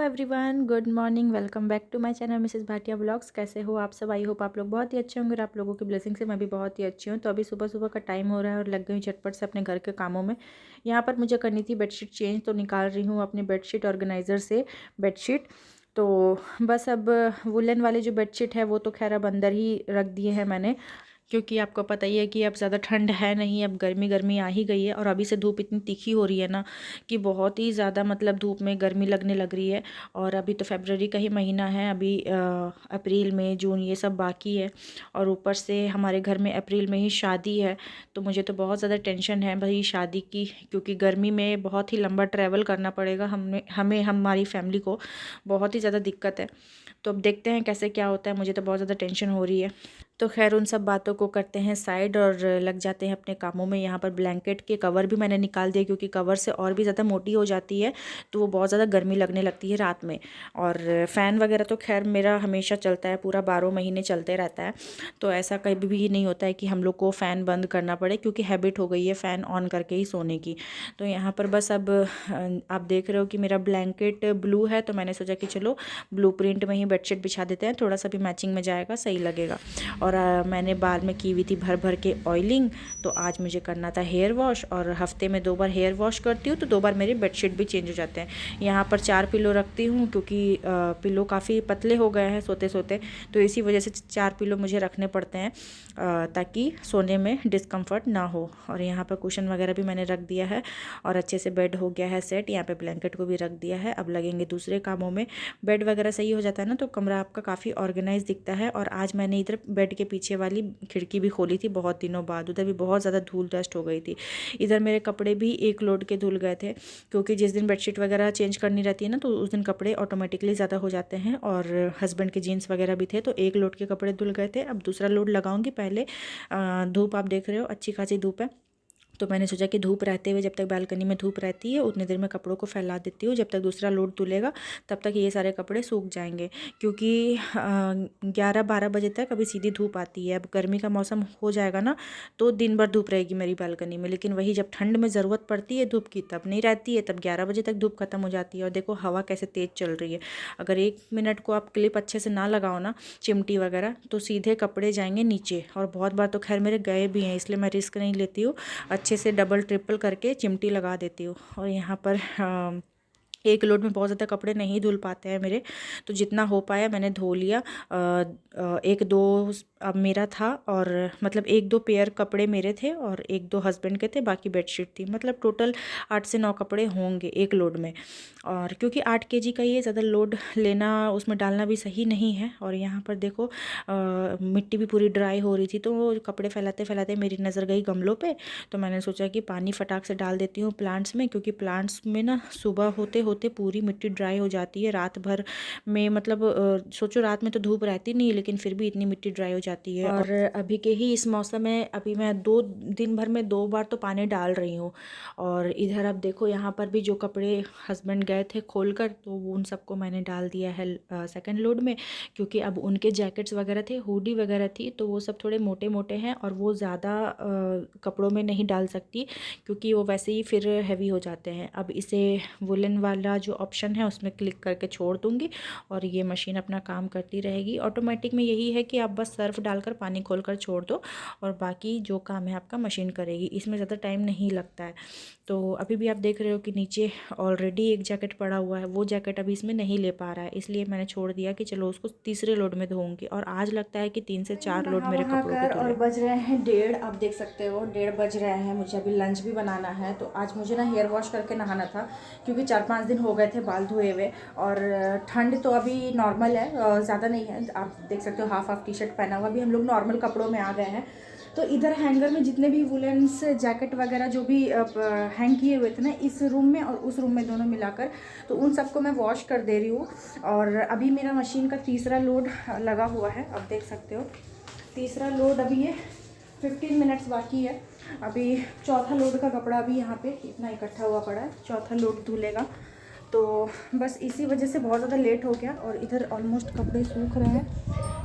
Everyone, good morning. Welcome back to my channel Mrs Bhatia blogs. कैसे हो आप सब? आई होप आप लोग बहुत ही अच्छे होंगे और आप लोगों की ब्लेसिंग से मैं भी बहुत ही अच्छी हूँ। तो अभी सुबह सुबह का टाइम हो रहा है और लग गई झटपट से अपने घर के कामों में। यहाँ पर मुझे करनी थी बेडशीट चेंज, तो निकाल रही हूँ अपनी बेडशीट ऑर्गेनाइज़र से बेडशीट। तो बस अब वुलन वाले जो बेडशीट है वो तो खैर अब अंदर ही रख दिए हैं मैंने, क्योंकि आपको पता ही है कि अब ज़्यादा ठंड है नहीं, अब गर्मी गर्मी आ ही गई है। और अभी से धूप इतनी तीखी हो रही है ना कि बहुत ही ज़्यादा मतलब धूप में गर्मी लगने लग रही है। और अभी तो फरवरी का ही महीना है, अभी अप्रैल मई जून ये सब बाकी है। और ऊपर से हमारे घर में अप्रैल में ही शादी है, तो मुझे तो बहुत ज़्यादा टेंशन है भाई शादी की, क्योंकि गर्मी में बहुत ही लंबा ट्रैवल करना पड़ेगा हमें हमारी फैमिली को बहुत ही ज़्यादा दिक्कत है। तो अब देखते हैं कैसे क्या होता है, मुझे तो बहुत ज़्यादा टेंशन हो रही है। तो खैर उन सब बातों को करते हैं साइड और लग जाते हैं अपने कामों में। यहाँ पर ब्लैंकेट के कवर भी मैंने निकाल दिए, क्योंकि कवर से और भी ज़्यादा मोटी हो जाती है तो वो बहुत ज़्यादा गर्मी लगने लगती है रात में। और फ़ैन वगैरह तो खैर मेरा हमेशा चलता है, पूरा 12 महीने चलते रहता है। तो ऐसा कभी भी नहीं होता है कि हम लोग को फ़ैन बंद करना पड़े, क्योंकि हैबिट हो गई है फ़ैन ऑन करके ही सोने की। तो यहाँ पर बस अब आप देख रहे हो कि मेरा ब्लैंकेट ब्लू है, तो मैंने सोचा कि चलो ब्लू प्रिंट में ही बेडशीट बिछा देते हैं, थोड़ा सा भी मैचिंग में जाएगा, सही लगेगा। और मैंने बाल में की हुई थी भर भर के ऑयलिंग, तो आज मुझे करना था हेयर वॉश। और हफ्ते में 2 बार हेयर वॉश करती हूँ, तो 2 बार मेरे बेडशीट भी चेंज हो जाते हैं। यहाँ पर 4 पिलो रखती हूँ, क्योंकि पिलो काफ़ी पतले हो गए हैं सोते सोते, तो इसी वजह से 4 पिलो मुझे रखने पड़ते हैं ताकि सोने में डिस्कम्फर्ट ना हो। और यहाँ पर कुशन वगैरह भी मैंने रख दिया है और अच्छे से बेड हो गया है सेट। यहाँ पे ब्लैंकेट को भी रख दिया है, अब लगेंगे दूसरे कामों में। बेड वगैरह सही हो जाता है ना, तो कमरा आपका काफ़ी ऑर्गेनाइज दिखता है। और आज मैंने इधर बेड के पीछे वाली खिड़की भी खोली थी बहुत दिनों बाद, उधर भी बहुत ज़्यादा धूल डस्ट हो गई थी। इधर मेरे कपड़े भी एक लोड के धुल गए थे, क्योंकि जिस दिन बेडशीट वगैरह चेंज करनी रहती है ना, तो उस दिन कपड़े ऑटोमेटिकली ज़्यादा हो जाते हैं। और हस्बैंड के जीन्स वगैरह भी थे, तो एक लोड के कपड़े धुल गए थे। अब दूसरा लोड लगाऊंगी। पहले धूप आप देख रहे हो, अच्छी खासी धूप है, तो मैंने सोचा कि धूप रहते हुए, जब तक बालकनी में धूप रहती है उतनी देर में कपड़ों को फैला देती हूँ, जब तक दूसरा लोड धुलेगा तब तक ये सारे कपड़े सूख जाएंगे। क्योंकि 11-12 बजे तक अभी सीधी धूप आती है। अब गर्मी का मौसम हो जाएगा ना, तो दिन भर धूप रहेगी मेरी बालकनी में, लेकिन वही जब ठंड में ज़रूरत पड़ती है धूप की तब नहीं रहती है, तब 11 बजे तक धूप खत्म हो जाती है। और देखो हवा कैसे तेज़ चल रही है, अगर 1 मिनट को आप क्लिप अच्छे से ना लगाओ ना, चिमटी वगैरह, तो सीधे कपड़े जाएंगे नीचे। और बहुत बार तो खैर मेरे गए भी हैं, इसलिए मैं रिस्क नहीं लेती हूँ, अच्छे से डबल ट्रिपल करके चिमटी लगा देती हूँ। और यहाँ पर एक लोड में बहुत ज़्यादा कपड़े नहीं धुल पाते हैं मेरे, तो जितना हो पाया मैंने धो लिया। 1-2 अब मेरा था, और मतलब 1-2 पेयर कपड़े मेरे थे और 1-2 हस्बैंड के थे, बाकी बेडशीट थी। मतलब टोटल 8 से 9 कपड़े होंगे एक लोड में। और क्योंकि 8 केजी का ये ज़्यादा लोड लेना, उसमें डालना भी सही नहीं है। और यहाँ पर देखो मिट्टी भी पूरी ड्राई हो रही थी, तो कपड़े फैलाते फैलाते मेरी नज़र गई गमलों पे, तो मैंने सोचा कि पानी फटाक से डाल देती हूँ प्लांट्स में, क्योंकि प्लांट्स में ना सुबह होते होते पूरी मिट्टी ड्राई हो जाती है रात भर में। मतलब सोचो रात में तो धूप रहती नहीं है, लेकिन फिर भी इतनी मिट्टी ड्राई हो जाती है। और अभी के ही इस मौसम में अभी मैं दिन भर में 2 बार तो पानी डाल रही हूँ। और इधर अब देखो यहाँ पर भी जो कपड़े हस्बैंड गए थे खोल कर, तो उन सबको मैंने डाल दिया है सेकेंड लोड में, क्योंकि अब उनके जैकेट्स वगैरह थे, हुडी वगैरह थी, तो वो सब थोड़े मोटे मोटे हैं और वो ज़्यादा कपड़ों में नहीं डाल सकती, क्योंकि वो वैसे ही फिर हैवी हो जाते हैं। अब इसे वुलन वाला जो ऑप्शन है उसमें क्लिक करके छोड़ दूँगी और ये मशीन अपना काम करती रहेगी। ऑटोमेटिक में यही है कि आप बस सर्फ डालकर पानी खोलकर छोड़ दो और बाकी जो काम है आपका मशीन करेगी, इसमें ज़्यादा टाइम नहीं लगता है। तो अभी भी आप देख रहे हो कि नीचे ऑलरेडी एक जैकेट पड़ा हुआ है, वो जैकेट अभी इसमें नहीं ले पा रहा है, इसलिए मैंने छोड़ दिया कि चलो उसको तीसरे लोड में धोऊंगी। और आज लगता है कि 3 से 4 लोड मेरे कपड़ों के धुले। और बज रहे हैं 1:30, आप देख सकते हो 1:30 बज रहे हैं, मुझे अभी लंच भी बनाना है। तो आज मुझे ना हेयर वॉश करके नहाना था, क्योंकि 4-5 दिन हो गए थे बाल धोए हुए। और ठंड तो अभी नॉर्मल है, ज़्यादा नहीं है, आप देख सकते हो हाफ टी शर्ट पहना हुआ, अभी हम लोग नॉर्मल कपड़ों में आ गए हैं। तो इधर हैंगर में जितने भी वुलेंस जैकेट वगैरह जो भी हैंग किए हुए थे ना, इस रूम में और उस रूम में दोनों मिलाकर, तो उन सबको मैं वॉश कर दे रही हूँ। और अभी मेरा मशीन का तीसरा लोड लगा हुआ है, आप देख सकते हो तीसरा लोड, अभी ये 15 मिनट्स बाकी है। अभी चौथा लोड का कपड़ा अभी यहाँ पे इतना इकट्ठा हुआ पड़ा है, चौथा लोड धुलेगा। तो बस इसी वजह से बहुत ज़्यादा लेट हो गया। और इधर ऑलमोस्ट कपड़े सूख रहे हैं,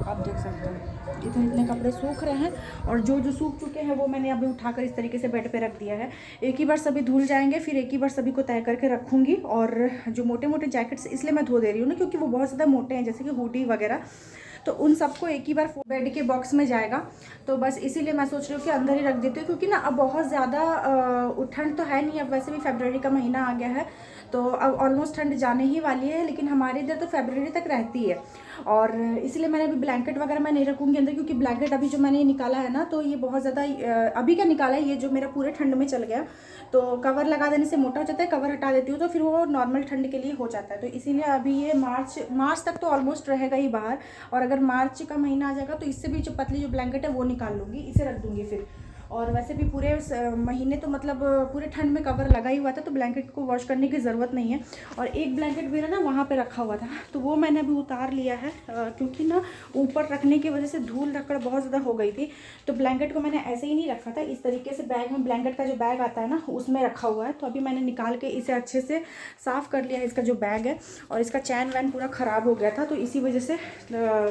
आप देख सकते हैं इधर इतने कपड़े सूख रहे हैं। और जो जो सूख चुके हैं वो मैंने अभी उठाकर इस तरीके से बेड पे रख दिया है। एक ही बार सभी धुल जाएंगे, फिर एक ही बार सभी को तय करके रखूँगी। और जो मोटे मोटे जैकेट्स इसलिए मैं धो दे रही हूँ ना, क्योंकि वो बहुत ज़्यादा मोटे हैं, जैसे कि हुडी वगैरह, तो उन सबको एक ही बार बेड के बॉक्स में जाएगा। तो बस इसीलिए मैं सोच रही हूँ कि अंदर ही रख देती हूँ, क्योंकि ना अब बहुत ज़्यादा ठंड तो है नहीं, अब वैसे भी फरवरी का महीना आ गया है, तो अब ऑलमोस्ट ठंड जाने ही वाली है। लेकिन हमारे इधर तो फरवरी तक रहती है। और इसलिए मैंने अभी ब्लैंकेट वगैरह मैं नहीं रखूँगी अंदर, क्योंकि ब्लैंकेट अभी जो मैंने निकाला है ना, तो ये बहुत ज़्यादा अभी का निकाला है, ये जो मेरा पूरे ठंड में चल गया। तो कवर लगा देने से मोटा हो जाता है, कवर हटा देती हूँ तो फिर वो नॉर्मल ठंड के लिए हो जाता है। तो इसीलिए अभी ये मार्च तक तो ऑलमोस्ट रहेगा ही बाहर। और अगर मार्च का महीना आ जाएगा तो इससे भी जो पतली जो ब्लैंकेट है वो निकाल लूँगी, इसे रख दूँगी फिर। और वैसे भी पूरे महीने तो मतलब पूरे ठंड में कवर लगा ही हुआ था, तो ब्लैंकेट को वॉश करने की ज़रूरत नहीं है। और एक ब्लैंकेट मेरा ना वहाँ पे रखा हुआ था, तो वो मैंने अभी उतार लिया है, क्योंकि ना ऊपर रखने की वजह से धूल रकड़ बहुत ज़्यादा हो गई थी। तो ब्लैंकेट को मैंने ऐसे ही नहीं रखा था, इस तरीके से बैग में, ब्लैंकेट का जो बैग आता है ना उसमें रखा हुआ है। तो अभी मैंने निकाल के इसे अच्छे से साफ़ कर लिया है, इसका जो बैग है। और इसका चैन वैन पूरा ख़राब हो गया था, तो इसी वजह से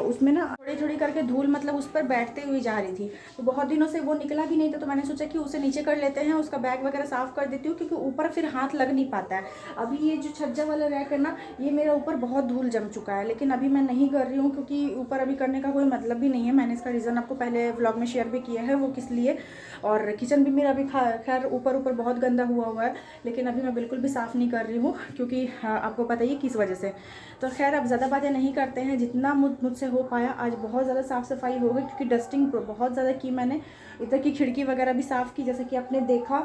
उसमें ना थोड़ी थोड़ी करके धूल मतलब उस पर बैठते हुए जा रही थी। तो बहुत दिनों से वो निकला भी नहीं था, तो मैंने सोचा कि उसे नीचे कर लेते हैं, उसका बैग वगैरह साफ़ कर देती हूँ, क्योंकि ऊपर फिर हाथ लग नहीं पाता है। अभी ये जो छज्जा वाला रैक है ना, ये मेरा ऊपर बहुत धूल जम चुका है, लेकिन अभी मैं नहीं कर रही हूँ, क्योंकि ऊपर अभी करने का कोई मतलब भी नहीं है। मैंने इसका रीज़न आपको पहले व्लॉग में शेयर भी किया है, वो किस लिए। और किचन भी मेरा अभी खैर ऊपर बहुत गंदा हुआ है, लेकिन अभी मैं बिल्कुल भी साफ़ नहीं कर रही हूँ, क्योंकि आपको पता ही किस वजह से। तो खैर अब ज़्यादा बातें नहीं करते हैं, जितना मुझसे हो पाया आज बहुत ज़्यादा साफ़ सफाई हो गई, क्योंकि डस्टिंग बहुत ज़्यादा की मैंने। इधर की खिड़की वगैरह भी साफ़ की, जैसे कि आपने देखा।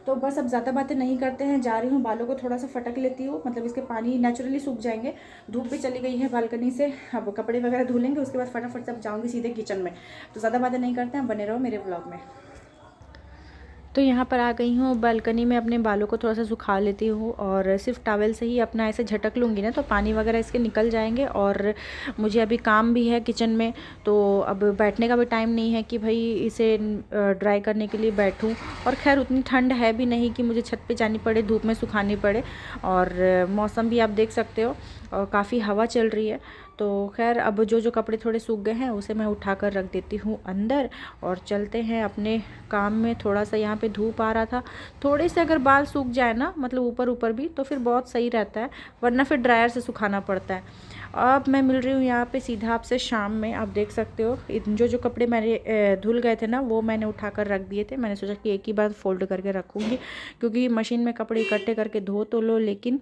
तो बस अब ज़्यादा बातें नहीं करते हैं, जा रही हूँ, बालों को थोड़ा सा फटक लेती हूँ, मतलब इसके पानी नेचुरली सूख जाएंगे। धूप भी चली गई है बालकनी से, अब कपड़े वगैरह धो लेंगे, उसके बाद फटाफट सब जाऊँगी सीधे किचन में। तो ज़्यादा बातें नहीं करते हैं, बने रहो मेरे व्लॉग में। तो यहाँ पर आ गई हूँ बालकनी में, अपने बालों को थोड़ा सा सुखा लेती हूँ। और सिर्फ टॉवल से ही अपना ऐसे झटक लूँगी ना, तो पानी वगैरह इसके निकल जाएंगे। और मुझे अभी काम भी है किचन में, तो अब बैठने का भी टाइम नहीं है कि भाई इसे ड्राई करने के लिए बैठूँ। और खैर उतनी ठंड है भी नहीं कि मुझे छत पे जानी पड़े, धूप में सुखानी पड़े। और मौसम भी आप देख सकते हो, और काफ़ी हवा चल रही है। तो खैर अब जो कपड़े थोड़े सूख गए हैं उसे मैं उठा कर रख देती हूँ अंदर, और चलते हैं अपने काम में। थोड़ा सा यहाँ पे धूप आ रहा था, थोड़े से अगर बाल सूख जाए ना, मतलब ऊपर भी, तो फिर बहुत सही रहता है, वरना फिर ड्रायर से सुखाना पड़ता है। अब मैं मिल रही हूँ यहाँ पे सीधा आपसे शाम में। आप देख सकते हो जो कपड़े मेरे धुल गए थे ना, वो मैंने उठा कर रख दिए थे। मैंने सोचा कि एक ही बार फोल्ड करके रखूँगी, क्योंकि मशीन में कपड़े इकट्ठे करके धो तो लो, लेकिन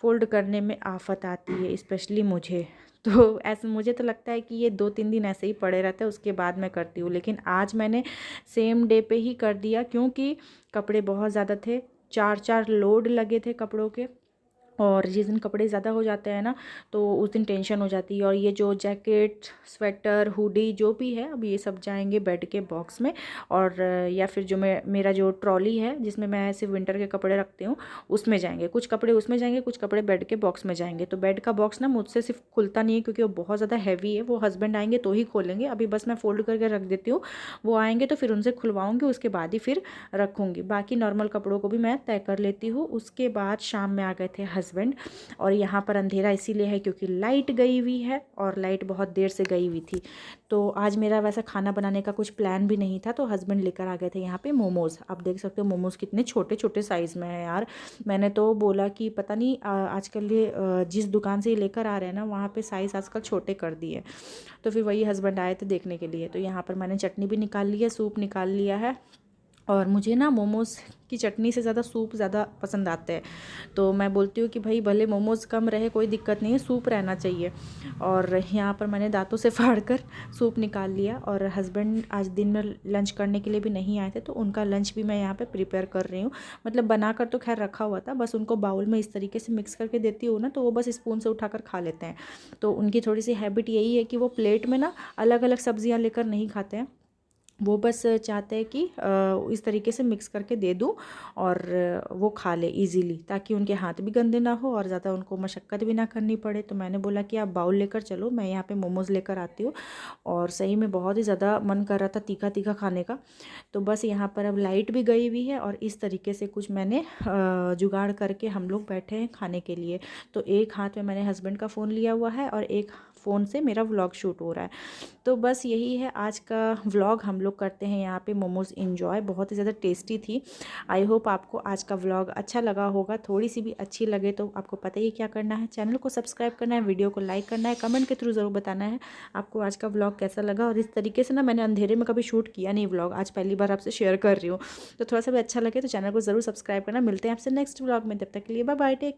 फ़ोल्ड करने में आफत आती है, स्पेशली मुझे। तो ऐसे मुझे तो लगता है कि ये 2-3 दिन ऐसे ही पड़े रहते हैं, उसके बाद मैं करती हूँ। लेकिन आज मैंने सेम डे पे ही कर दिया, क्योंकि कपड़े बहुत ज़्यादा थे, 4-4 लोड लगे थे कपड़ों के। और जिस दिन कपड़े ज़्यादा हो जाते हैं ना, तो उस दिन टेंशन हो जाती है। और ये जो जैकेट, स्वेटर, हुडी जो भी है, अब ये सब जाएंगे बेड के बॉक्स में। और या फिर जो मेरा जो ट्रॉली है जिसमें मैं सिर्फ विंटर के कपड़े रखती हूँ, उसमें जाएंगे कुछ कपड़े, उसमें जाएंगे कुछ कपड़े बेड के बॉक्स में जाएंगे। तो बेड का बॉक्स ना मुझसे सिर्फ खुलता नहीं है, क्योंकि वो बहुत ज़्यादा हैवी है, वो हस्बैंड आएंगे तो ही खोलेंगे। अभी बस मैं फोल्ड करके रख देती हूँ, वो आएंगे तो फिर उनसे खुलवाऊँगी, उसके बाद ही फिर रखूँगी। बाकी नॉर्मल कपड़ों को भी मैं तय कर लेती हूँ। उसके बाद शाम में आ गए थे हस्बैंड, और यहाँ पर अंधेरा इसीलिए है क्योंकि लाइट गई हुई है, और लाइट बहुत देर से गई हुई थी। तो आज मेरा वैसा खाना बनाने का कुछ प्लान भी नहीं था, तो हस्बैंड लेकर आ गए थे यहाँ पे मोमोज़। आप देख सकते हो मोमोज़ कितने छोटे छोटे साइज़ में है यार। मैंने तो बोला कि पता नहीं आजकल ये जिस दुकान से ये लेकर आ रहे हैं ना, वहाँ पे साइज़ आजकल छोटे कर दिए। तो फिर वही हस्बैंड आए थे देखने के लिए। तो यहाँ पर मैंने चटनी भी निकाल ली है, सूप निकाल लिया है। और मुझे ना मोमोज़ की चटनी से ज़्यादा सूप ज़्यादा पसंद आते हैं। तो मैं बोलती हूँ कि भाई भले मोमोज़ कम रहे कोई दिक्कत नहीं है, सूप रहना चाहिए। और यहाँ पर मैंने दांतों से फाड़ कर सूप निकाल लिया। और हस्बैंड आज दिन में लंच करने के लिए भी नहीं आए थे, तो उनका लंच भी मैं यहाँ पे प्रिपेयर कर रही हूँ। मतलब बना कर तो खैर रखा हुआ था, बस उनको बाउल में इस तरीके से मिक्स करके देती हूँ ना, तो वो बस स्पून से उठाकर खा लेते हैं। तो उनकी थोड़ी सी हैबिट यही है कि वो प्लेट में ना अलग अलग सब्जियाँ लेकर नहीं खाते हैं, वो बस चाहते हैं कि इस तरीके से मिक्स करके दे दूँ और वो खा ले इजीली, ताकि उनके हाथ भी गंदे ना हो और ज़्यादा उनको मशक्क़त भी ना करनी पड़े। तो मैंने बोला कि आप बाउल लेकर चलो, मैं यहाँ पे मोमोज़ लेकर आती हूँ। और सही में बहुत ही ज़्यादा मन कर रहा था तीखा तीखा खाने का। तो बस यहाँ पर अब लाइट भी गई हुई है और इस तरीके से कुछ मैंने जुगाड़ करके हम लोग बैठे हैं खाने के लिए। तो एक हाथ में मैंने हस्बैंड का फ़ोन लिया हुआ है और एक फ़ोन से मेरा व्लॉग शूट हो रहा है। तो बस यही है आज का व्लॉग, हम लोग करते हैं यहाँ पे मोमोज़ इंजॉय। बहुत ही ज़्यादा टेस्टी थी। आई होप आपको आज का व्लॉग अच्छा लगा होगा। थोड़ी सी भी अच्छी लगे तो आपको पता ही क्या करना है, चैनल को सब्सक्राइब करना है, वीडियो को लाइक करना है, कमेंट के थ्रू ज़रूर बताना है आपको आज का व्लॉग कैसा लगा। और इस तरीके से ना मैंने अंधेरे में कभी शूट किया नहीं व्लॉग, आज पहली बार आपसे शेयर कर रही हूँ। तो थोड़ा सा भी अच्छा लगे तो चैनल को ज़रूर सब्सक्राइब करना। मिलते हैं आपसे नेक्स्ट व्लॉग में, तब तक के लिए बाय बाय, टेक।